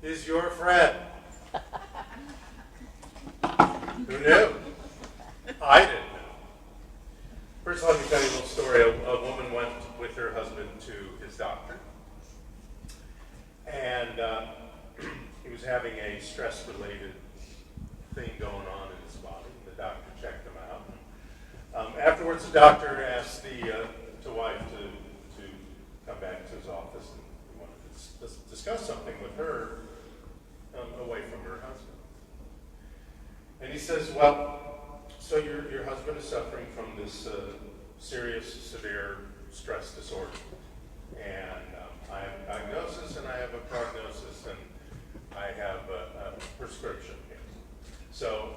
is your friend. Who knew? I didn't know. First, let me tell you a little story. A woman went with her husband to his doctor, and he was having a stress-related thing going on in his body. The doctor checked him out. Afterwards, the doctor asked the wife to come back to his office, and he wanted to discuss something with her away from her husband. And he says, well, so your husband is suffering from this serious, severe stress disorder. And I have a diagnosis, and I have a prognosis, and I have a prescription here. So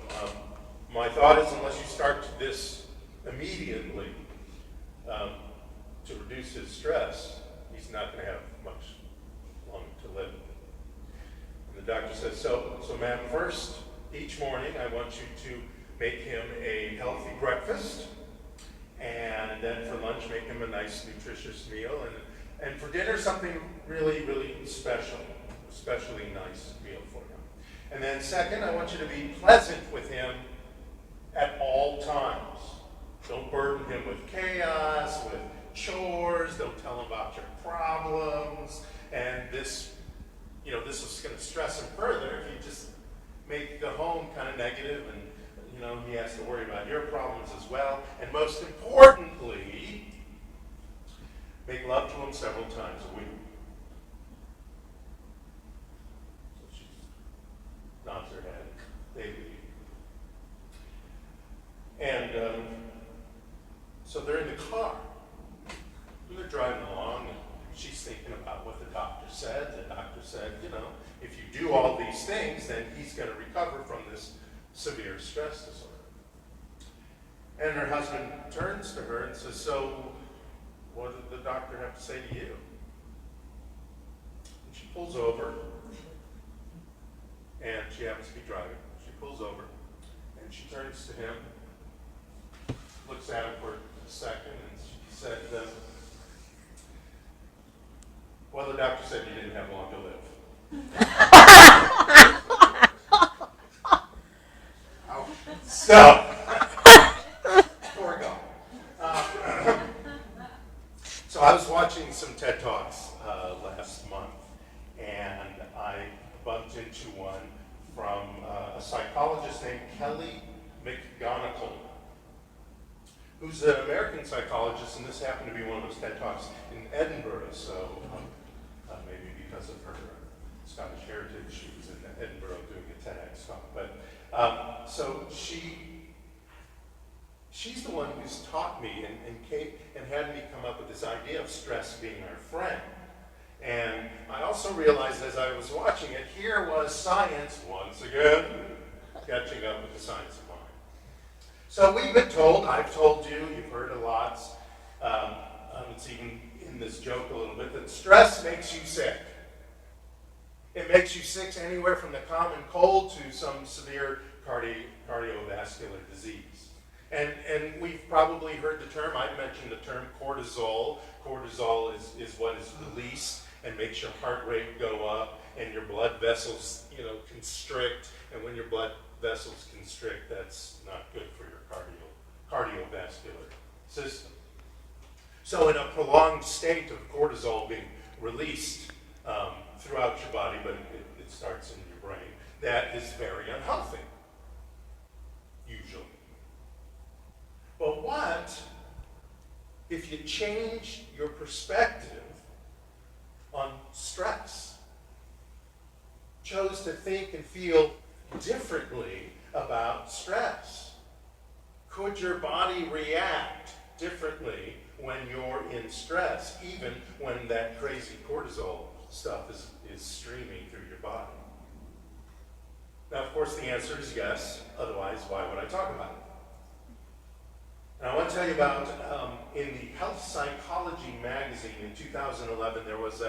my thought is, unless you start this immediately to reduce his stress, he's not going to have much longer to live. And the doctor says, so ma'am, first, each morning I want you to make him a healthy breakfast, and then for lunch make him a nice nutritious meal, and for dinner something really, really special, especially nice meal for him. And then second, I want you to be pleasant with him at all times. Don't burden him with chaos, with chores, don't tell him about your problems, and this is going to stress him further if you just make the home kind of negative, and he has to worry about your problems as well. And most importantly, make love to him several times a week. So she nods her head. They leave. And so they're in the car. And they're driving along, and she's thinking about what the doctor said. The doctor said, if you do all these things, then he's going to recover from this severe stress disorder. And her husband turns to her and says, so what did the doctor have to say to you? And she pulls over, and she happens to be driving. She pulls over, and she turns to him, looks at him for a second, and she said, well, the doctor said you didn't have long to live. So, poor guy. So I was watching some TED Talks last month, and I bumped into one from a psychologist named Kelly McGonigal, who's an American psychologist, and this happened to be one of those TED Talks in Edinburgh, so maybe because of her Scottish heritage, she was in Edinburgh doing a TEDx talk. But so she's the one who's taught me and had me come up with this idea of stress being our friend. And I also realized as I was watching it, here was science once again catching up with the science of mind. So we've been told, I've told you, you've heard a lot, it's even in this joke a little bit, that stress makes you sick. It makes you sick anywhere from the common cold to some severe cardiovascular disease. And we've probably heard the term, I've mentioned the term cortisol. Cortisol is what is released and makes your heart rate go up and your blood vessels, constrict. And when your blood vessels constrict, that's not good for your cardiovascular system. So in a prolonged state of cortisol being released throughout your body, but it starts in your brain, that is very unhealthy, usually. But what if you change your perspective on stress? Chose to think and feel differently about stress? Could your body react differently when you're in stress, even when that crazy cortisol stuff is streaming through your body? Now, of course, the answer is yes. Otherwise, why would I talk about it? And I want to tell you about, in the Health Psychology magazine in 2011, there was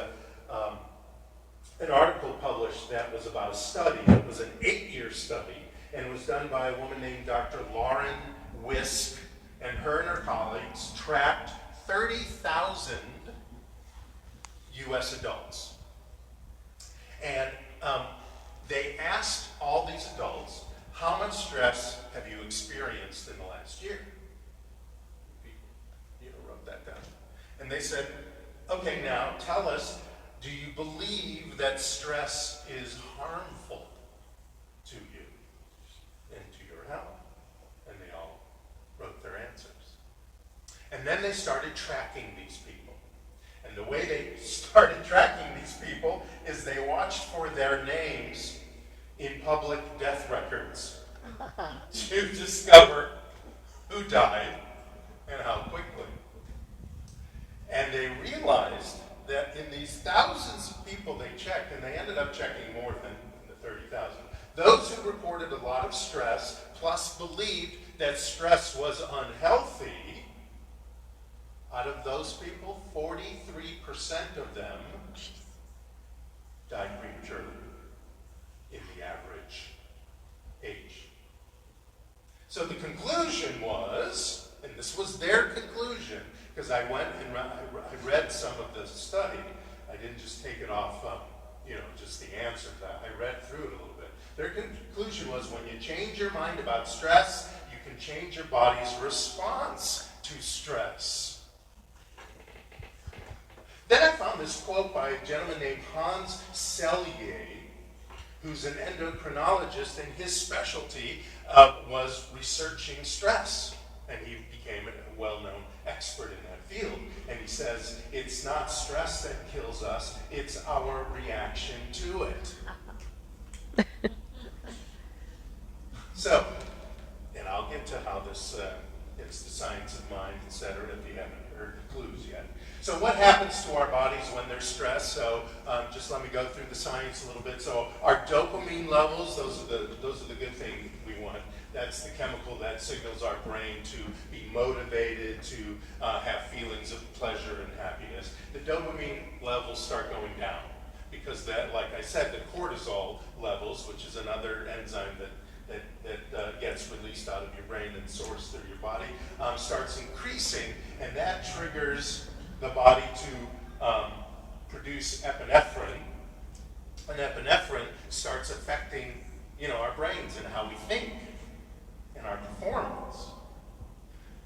an article published that was about a study. It was an 8-year study, and it was done by a woman named Dr. Lauren Wisk, and her colleagues tracked 30,000 U.S. adults. And um, they asked all these adults, how much stress have you experienced in the last year? People, wrote that down. And they said, okay, now tell us, do you believe that stress is harmful to you and to your health? And they all wrote their answers. And then they started tracking these people. And the way they started tracking these people is they watched for their names in public death records to discover who died and how quickly. And they realized that in these thousands of people they checked, and they ended up checking more than the 30,000, those who reported a lot of stress, plus believed that stress was unhealthy, out of those people, 43% of them died prematurely in the average age. So the conclusion was, and this was their conclusion, because I went and I read some of the study. I didn't just take it off, just the answers. I read through it a little bit. Their conclusion was, when you change your mind about stress, you can change your body's response to stress. Then I found this quote by a gentleman named Hans Selye, who's an endocrinologist, and his specialty was researching stress. And he became a well-known expert in that field. And he says, it's not stress that kills us, it's our reaction to it. So, and I'll get to how this it's the science of mind, etc., if you haven't heard the clues yet. So what happens to our bodies when they're stressed? So just let me go through the science a little bit. So our dopamine levels, those are the good thing we want. That's the chemical that signals our brain to be motivated, to have feelings of pleasure and happiness. The dopamine levels start going down because that, like I said, the cortisol levels, which is another enzyme that gets released out of your brain and soars through your body, starts increasing, and that triggers the body to produce epinephrine. And epinephrine starts affecting, our brains and how we think and our performance.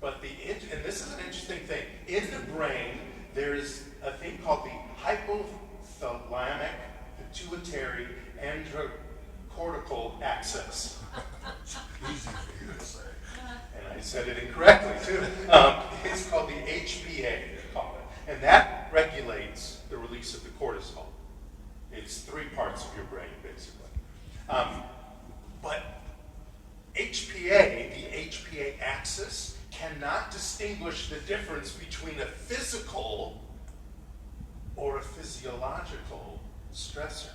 But and this is an interesting thing. In the brain, there is a thing called the hypothalamic pituitary cortical axis. Easy for you to say. And I said it incorrectly, too. It's called the HPA, they call it. And that regulates the release of the cortisol. It's 3 parts of your brain, basically. But HPA, the HPA axis, cannot distinguish the difference between a physical or a physiological stressor.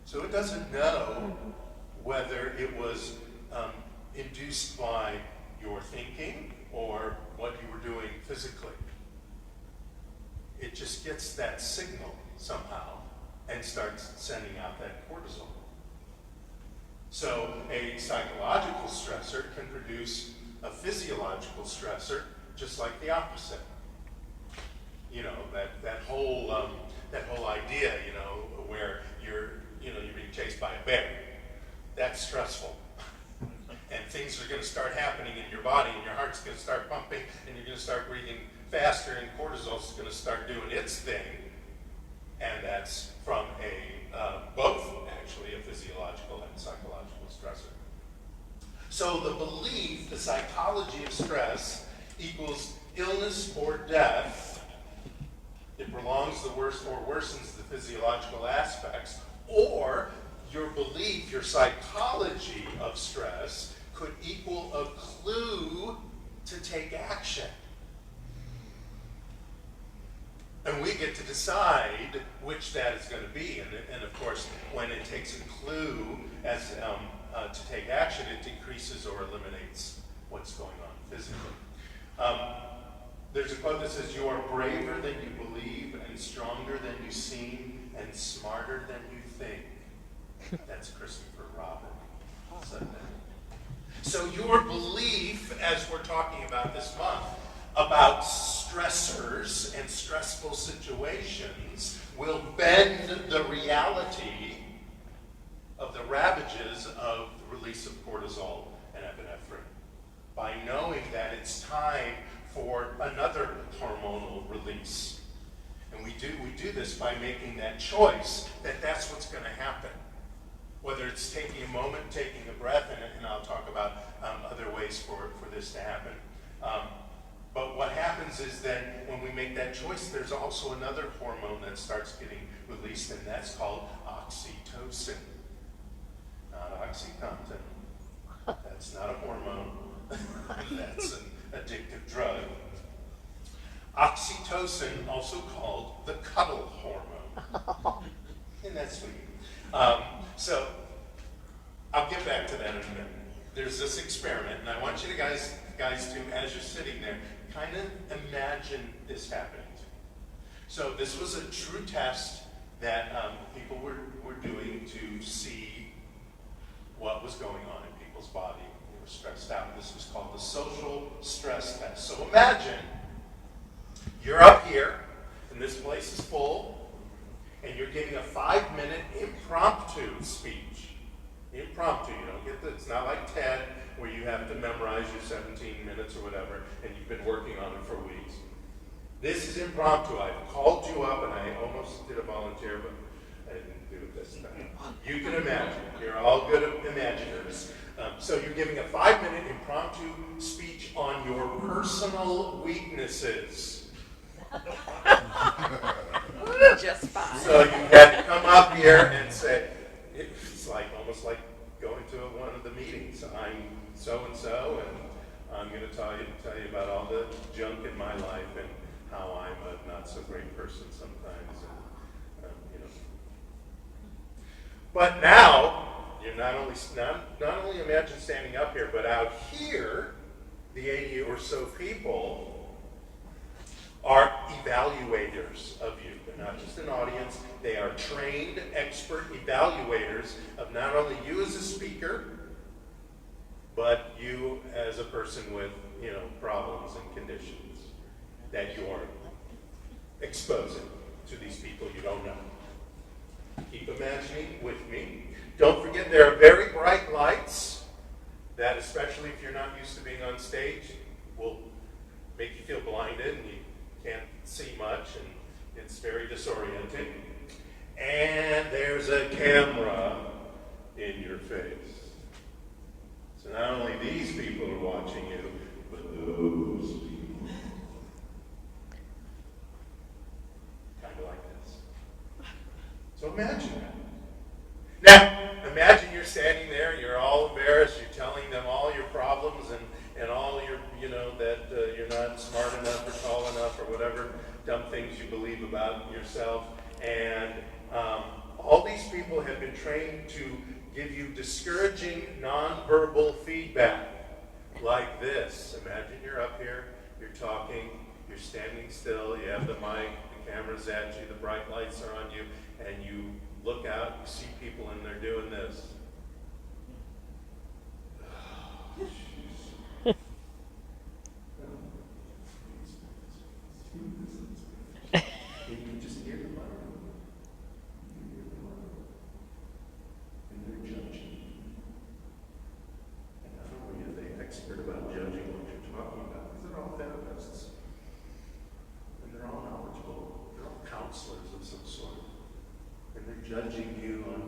So it doesn't know whether it was induced by your thinking or what you were doing physically. It just gets that signal somehow and starts sending out that cortisol. So a psychological stressor can produce a physiological stressor just like the opposite. That whole idea, where you're being chased by a bear. That's stressful. And things are going to start happening in your body, and your heart's going to start pumping, and you're going to start breathing faster, and cortisol's going to start doing its thing. And that's from both, actually, a physiological and psychological stressor. So the belief, the psychology of stress equals illness or death. It prolongs the worst or worsens the physiological aspects, or your belief, your psychology of stress could equal a clue to take action. And we get to decide which that is going to be. And of course, when it takes a clue as to take action, it decreases or eliminates what's going on physically. There's a quote that says, "You are braver than you believe, and stronger than you seem, and smarter than you think." That's Christopher Robin said that. So your belief, as we're talking about this month, about stressors and stressful situations will bend the reality of the ravages of the release of cortisol and epinephrine by knowing that it's time for another hormonal release. And we do this by making that choice that that's what's going to happen. Whether it's taking a moment, taking a breath, and I'll talk about other ways for this to happen. But what happens is then when we make that choice, there's also another hormone that starts getting released, and that's called oxytocin. Not OxyContin. That's not a hormone. That's an addictive drug. Oxytocin, also called the cuddle hormone. Isn't that sweet? So I'll get back to that in a minute. There's this experiment, and I want you guys to, as you're sitting there, kind of imagine this happening to you. So this was a true test that people were doing to see what was going on in people's body. They were stressed out. This was called the social stress test. So imagine you're up here, and this place is full, and you're giving a 5-minute impromptu speech. Impromptu, you don't get it's not like TED where you have to memorize your 17 minutes or whatever, and you've been working on it for weeks. This is impromptu. I've called you up, and I almost did a volunteer, but I didn't do it this time. You can imagine. You're all good imaginers. So you're giving a 5-minute impromptu speech on your personal weaknesses. Just fine. So you had to come up here and say, it's like almost like going to one of the meetings. I'm so-and-so, and I'm going to tell you about all the junk in my life and how I'm a not so great person sometimes. And, But now, you're not only imagine standing up here, but out here, the 80 or so people are evaluators of you. They're not just an audience, they are trained, expert evaluators of not only you as a speaker, but you as a person with, problems and conditions that you're exposing to these people you don't know. Keep imagining with me. Don't forget there are very bright lights that, especially if you're not used to being on stage, will make you feel blinded and you can't see much, and it's very disorienting. And there's a camera in your face. So not only these people are watching you, but those people. Kind of like this. So imagine that. Now, imagine you're standing there, you're all embarrassed, you're telling them all your problems and all your, that you're not smart enough or tall enough or whatever dumb things you believe about yourself. And all these people have been trained to give you discouraging nonverbal feedback like this. Imagine you're up here, you're talking, you're standing still, you have the mic, the camera's at you, the bright lights are on you, and you look out, you see people and they're doing this. You can just hear them. And they're judging. And not only are they expert about judging what you're talking about, because they're all therapists. And they're all knowledgeable. They're all counselors of some sort. And they're judging you on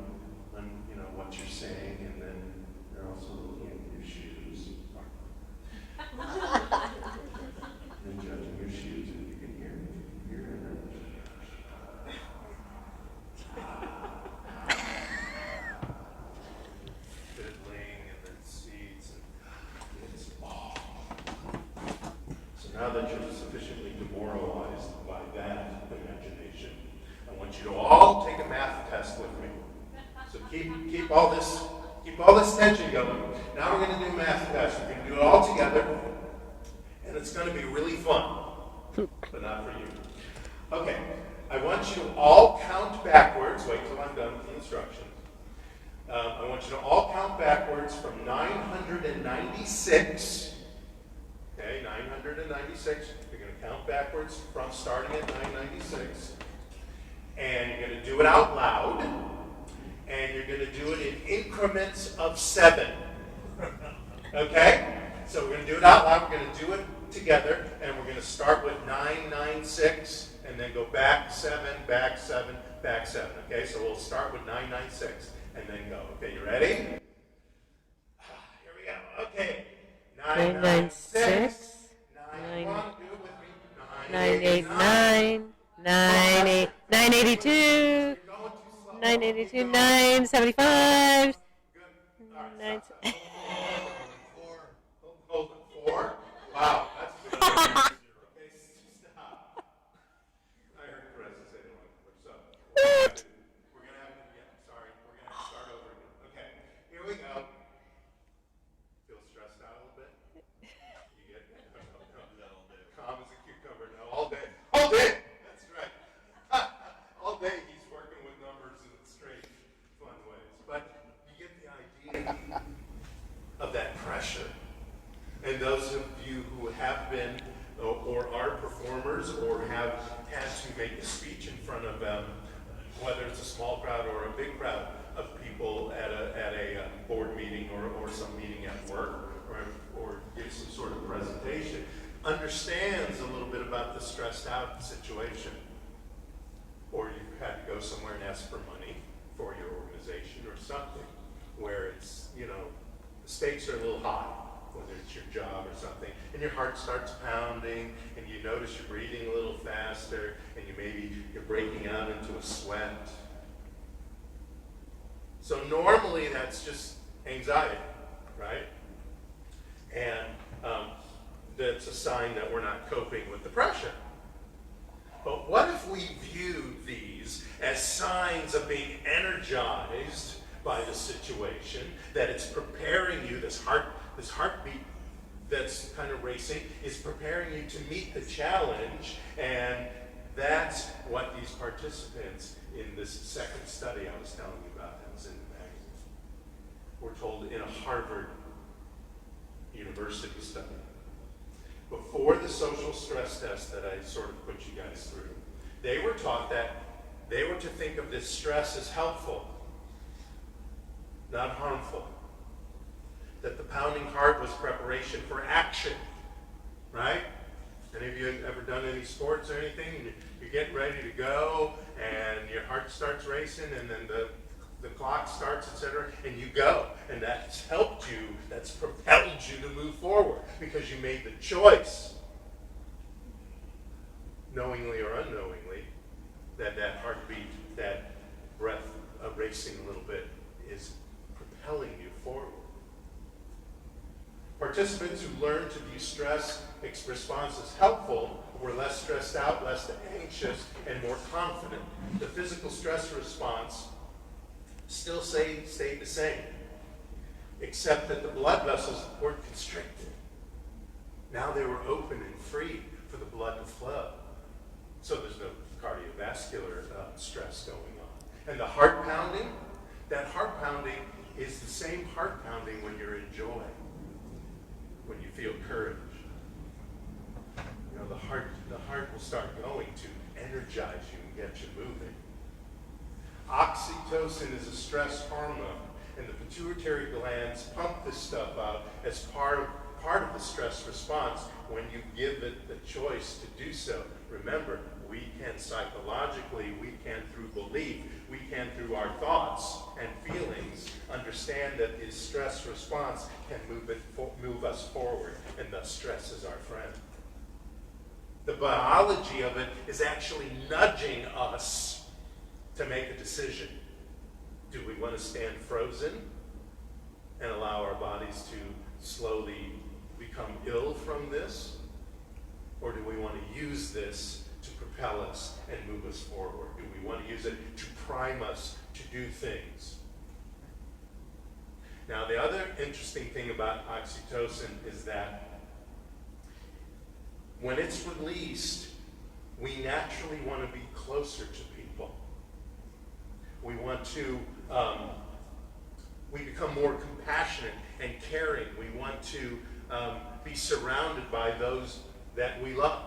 what you're saying, and then they're also looking at your shoes. And judging your shoes, and you can hear them. Fiddling and then seats, and it's all. So now that you're sufficiently demoralized by that imagination, I want you to all take a math test with me. So keep all this tension going. Now we're going to do a math test. We're going to do it all together, and it's going to be really fun, but not for you. Okay, I want you to all count backwards. Wait till I'm done with the instructions. I want you to all count backwards from 996. Okay, 996. You're going to count backwards from starting at 996. And you're going to do it out loud. And you're going to do it in increments of 7. Okay? So we're going to do it out loud. We're going to do it together. And we're going to start with 9, 9, 6. And then go back 7, back 7, back 7. Okay? So we'll start with 9, 9, 6. And then go. Okay, you ready? Here we go. Okay. 9, 9, 6. 9, 1. Do it with me. 9, 8, 9. 9, 8, 982. 982, 975. Good. All right, 9. stop. Hold it. 4. Wow, that's good. Okay, stop. I heard Caressa say it one. So we're gonna have to, yeah, sorry. We're gonna have to start over again. Okay, here we go. Feel stressed out a little bit? You get it? No. Calm as a cucumber. No, all day. All day. That's right. All day he's working with numbers in straight, fun ways. But you get the idea of that pressure. And those of you who have been or are performers or have had to make a speech in front of whether it's a small crowd or a big crowd of people at a board meeting or some meeting at work or give some sort of presentation, understands a little bit about the stressed out situation. Or you've had to go somewhere and ask for money for your organization or something where it's, the stakes are a little high, whether it's your job or something, and your heart starts pounding, and you notice you're breathing a little faster, and you're breaking out into a sweat. So normally that's just anxiety, right? And that's a sign that we're not coping with the pressure. But what if we view these as signs of being energized by the situation, that it's preparing you, this heartbeat that's kind of racing, is preparing you to meet the challenge, and that's what these participants in this second study I was telling you about that was in the magazine were told in a Harvard University study. Before the social stress test that I sort of put you guys through, they were taught that they were to think of this stress as helpful, not harmful. That the pounding heart was preparation for action, right? Any of you have ever done any sports or anything? You're getting ready to go, and your heart starts racing, and then the clock starts, etc., and you go. And that's helped you, that's propelled you to move forward because you made the choice, knowingly or unknowingly, that heartbeat, that breath racing a little bit is propelling you forward. Participants who learned to view stress response as helpful were less stressed out, less anxious, and more confident. The physical stress response still stayed the same, except that the blood vessels weren't constricted. Now they were open and free for the blood to flow. So there's no cardiovascular stress going on. And the heart pounding, that heart pounding is the same heart pounding when you're in joy, when you feel courage. The heart will start going to energize you and get you moving. Oxytocin is a stress hormone, and the pituitary glands pump this stuff out as part of the stress response when you give it the choice to do so. Remember, we can psychologically, we can through belief, we can through our thoughts and feelings understand that this stress response can move us forward, and thus stress is our friend. The biology of it is actually nudging us to make a decision. Do we want to stand frozen and allow our bodies to slowly become ill from this? Or do we want to use this to propel us and move us forward? Do we want to use it to prime us to do things? Now, the other interesting thing about oxytocin is that when it's released, we naturally want to be closer to people. We want to, we become more compassionate and caring. We want to be surrounded by those that we love.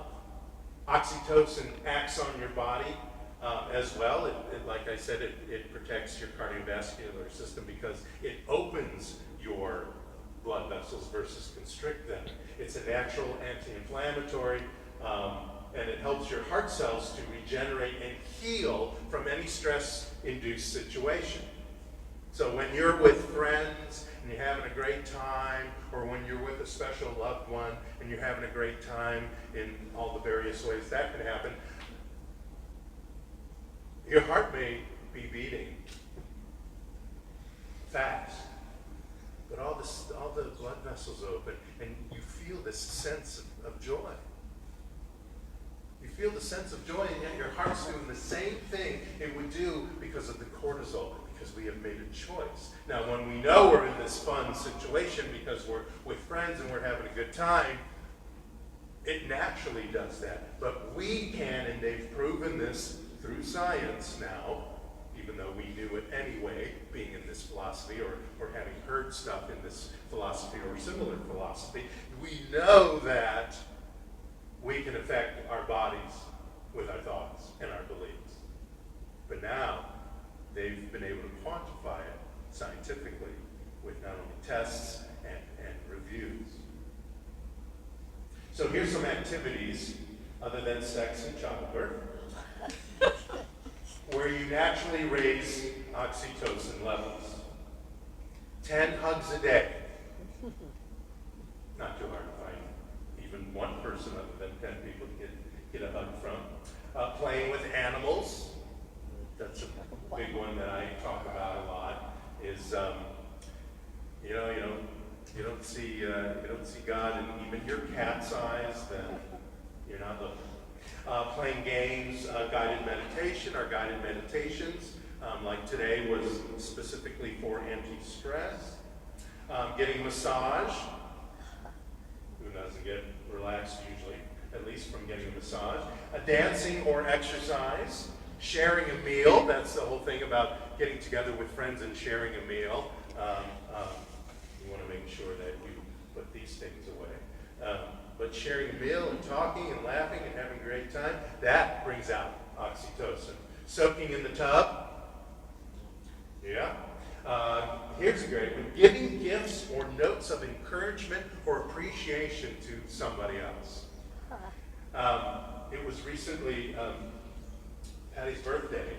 Oxytocin acts on your body As well, like I said, it protects your cardiovascular system because it opens your blood vessels versus constrict them. It's a natural anti-inflammatory, and it helps your heart cells to regenerate and heal from any stress-induced situation. So when you're with friends and you're having a great time, or when you're with a special loved one and you're having a great time in all the various ways that can happen, your heart may be beating fast, but all the blood vessels open, and you feel this sense of joy. You feel the sense of joy, and yet your heart's doing the same thing it would do because of the cortisol, because we have made a choice. Now, when we know we're in this fun situation because we're with friends and we're having a good time, it naturally does that. But we can, and they've proven this through science now, even though we knew it anyway, being in this philosophy or having heard stuff in this philosophy or similar philosophy, we know that we can affect our bodies with our thoughts and our beliefs. But now, they've been able to quantify it scientifically with not only tests and reviews. So here's some activities other than sex and childbirth where you naturally raise oxytocin levels. 10 hugs a day. Not too hard to find even one person other than 10 people to get a hug from. Playing with animals. That's a big one that I talk about a lot. Is you don't see God in even your cat's eyes, then you're not looking. Playing games, guided meditation or guided meditations, like today was specifically for anti-stress. Getting massage. Who doesn't get relaxed usually, at least from getting a massage. Dancing or exercise. Sharing a meal. That's the whole thing about getting together with friends and sharing a meal. You want to make sure that you put these things away. But sharing a meal and talking and laughing and having a great time, that brings out oxytocin. Soaking in the tub. Yeah. Here's a great one. Giving gifts or notes of encouragement or appreciation to somebody else. It was recently Patty's birthday.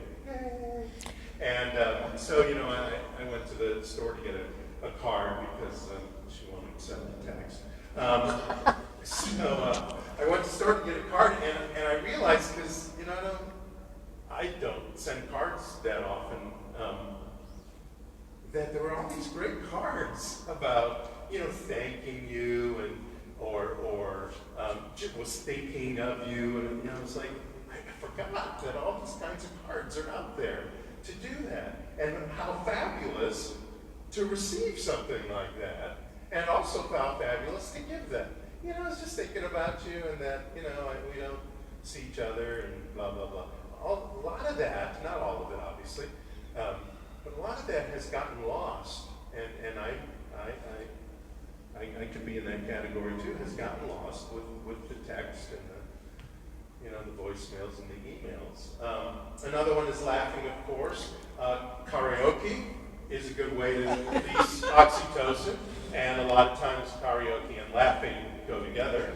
And so, I went to the store to get a card because she wanted to send a text. So I went to the store to get a card, and I realized, because, I don't send cards that often, that there were all these great cards about, thanking you or was thinking of you, and I was like, I forgot that all these kinds of cards are out there to do that, and how fabulous to receive something like that, and also how fabulous to give them. I was just thinking about you, and that we don't see each other, and blah blah blah. A lot of that, not all of it, obviously, but a lot of that has gotten lost, and I could be in that category too. Has gotten lost with the text and the voicemails and the emails. Another one is laughing, of course. Karaoke is a good way to release oxytocin, and a lot of times karaoke and laughing go together.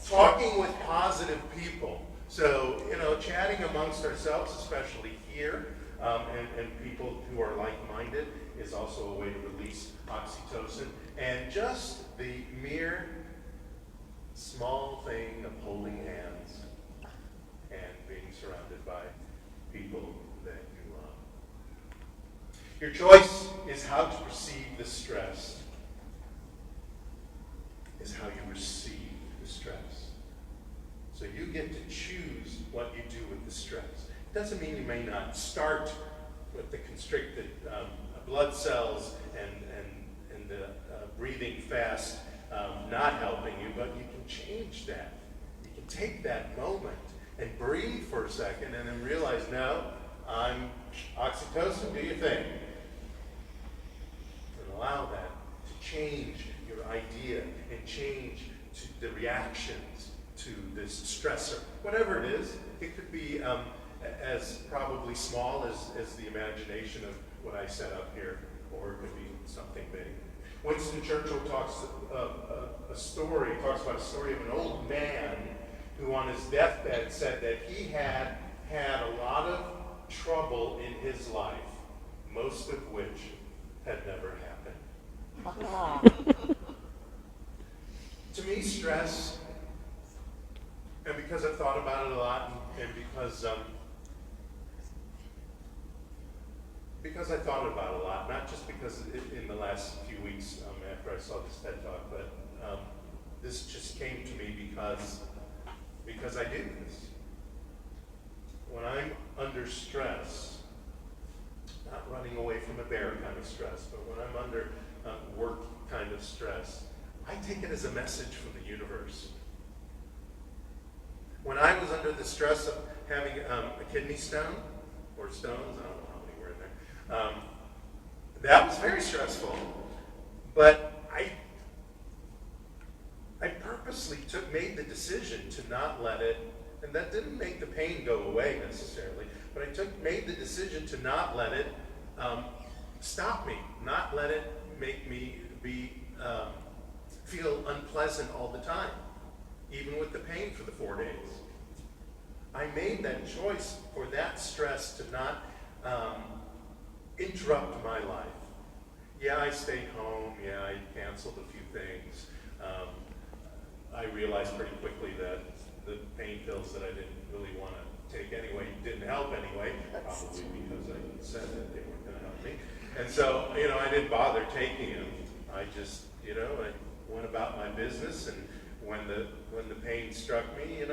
Talking with positive people. So, chatting amongst ourselves, especially here, and people who are like-minded is also a way to release oxytocin. And just the mere small thing of holding hands and being surrounded by people that you love. Your choice is how to perceive the stress, is how you receive the stress. So you get to choose what you do with the stress. It doesn't mean you may not start with the constricted blood cells and the breathing fast not helping you, but you can change that. You can take that moment and breathe for a second and then realize, no, I'm oxytocin, do your thing. And allow that to change your idea and change the reactions to this stressor. Whatever it is, it could be as probably small as the imagination of what I set up here, or it could be something big. Winston Churchill talks about a story of an old man who on his deathbed said that he had a lot of trouble in his life, most of which had never happened. To me, stress, and because I've thought about it a lot, and because I thought about it a lot, not just because in the last few weeks after I saw this TED Talk, but this just came to me because I do this. When I'm under stress, not running away from a bear kind of stress, but when I'm under work kind of stress, I take it as a message from the universe. When I was under the stress of having a kidney stone, or stones, I don't know how many were in there, that was very stressful, but I purposely made the decision to not let it, and that didn't make the pain go away necessarily, but I made the decision to not let it stop me, not let it make me feel unpleasant all the time, even with the pain for the 4 days. I made that choice for that stress to not interrupt my life. Yeah, I stayed home. Yeah, I canceled a few things. I realized pretty quickly that the pain pills that I didn't really want to take anyway didn't help anyway, probably because I said that they weren't going to help me. And so, I didn't bother taking them. I just, I went about my business, and when the pain struck me,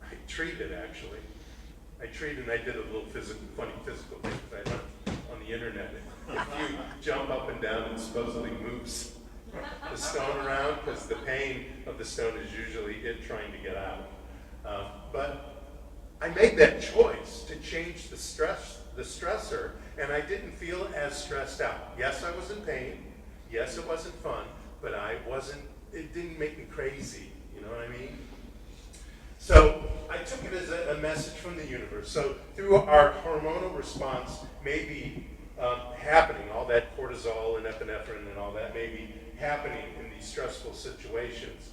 I treated actually. I did a little funny physical thing. I learned on the internet. If you jump up and down, it supposedly moves the stone around because the pain of the stone is usually it trying to get out. But I made that choice to change the stressor, and I didn't feel as stressed out. Yes, I was in pain. Yes, it wasn't fun, but it didn't make me crazy. You know what I mean? So I took it as a message from the universe. So through our hormonal response may be happening, all that cortisol and epinephrine and all that may be happening in these stressful situations.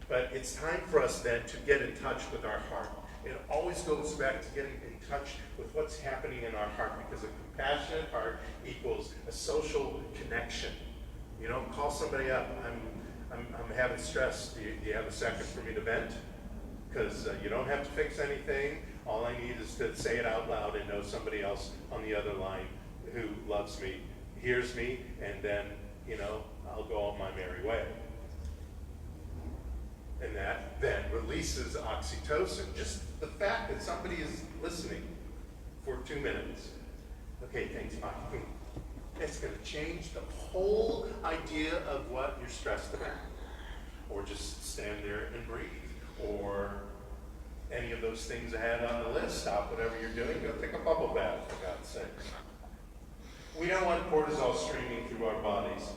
But it's time for us then to get in touch with our heart. It always goes back to getting in touch with what's happening in our heart, because a compassionate heart equals a social connection. Call somebody up. I'm having stress. Do you have a second for me to vent? Because you don't have to fix anything. All I need is to say it out loud and know somebody else on the other line who loves me, hears me, and then, I'll go on my merry way. And that then releases oxytocin. Just the fact that somebody is listening for 2 minutes. Okay, thanks, bye. It's going to change the whole idea of what you're stressed about. Or just stand there and breathe. Or any of those things I had on the list. Stop whatever you're doing. Go take a bubble bath, for God's sake. We don't want cortisol streaming through our bodies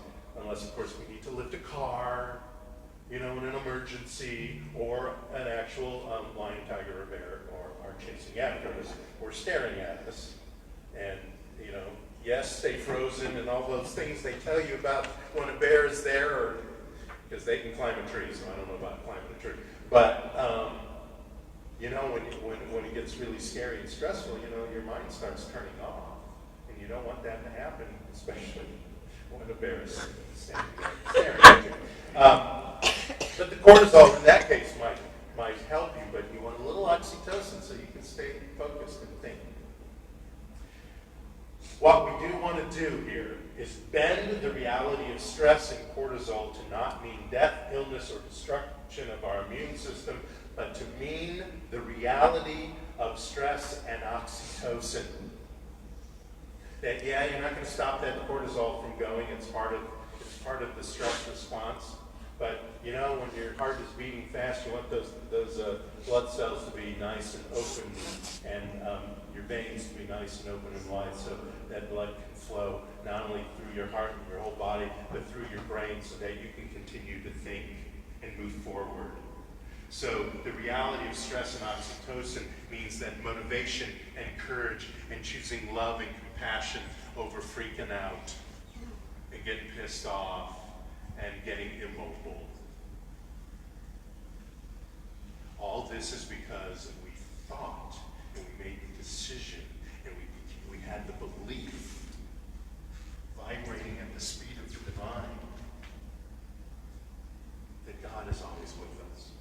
unless, of course, we need to lift a car, in an emergency, or an actual lion, tiger, or bear are chasing after us or staring at us. And, yes, stay frozen and all those things they tell you about when a bear is there, or because they can climb a tree, so I don't know about climbing a tree. But, when it gets really scary and stressful, your mind starts turning off. And you don't want that to happen, especially when a bear is standing there staring at you. But the cortisol in that case might help you, but you want a little oxytocin so you can stay focused and think. What we do want to do here is bend the reality of stress and cortisol to not mean death, illness, or destruction of our immune system, but to mean the reality of stress and oxytocin. That, you're not going to stop that cortisol from going. It's part of the stress response. But, when your heart is beating fast, you want those blood cells to be nice and open, and your veins to be nice and open and wide, so that blood can flow not only through your heart and your whole body, but through your brain, so that you can continue to think and move forward. So the reality of stress and oxytocin means that motivation and courage and choosing love and compassion over freaking out and getting pissed off and getting immobile. All this is because we thought and we made the decision and we had the belief vibrating at the speed of the divine that God is always with us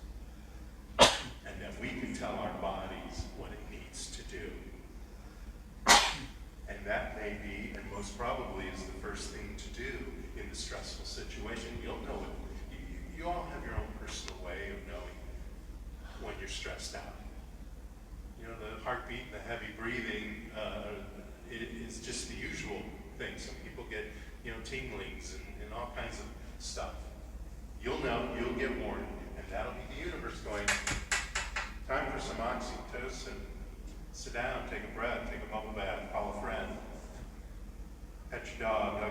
and that we can tell our bodies what it needs to do. And that may be, and most probably is the first thing to do in the stressful situation. You'll know it. You all have your own personal way of knowing when you're stressed out. You know, the heartbeat and the heavy breathing is just the usual thing. Some people get, tinglings and all kinds of stuff. You'll know, you'll get warned, and that'll be the universe going, time for some oxytocin. Sit down, take a breath, take a bubble bath, call a friend, pet your dog,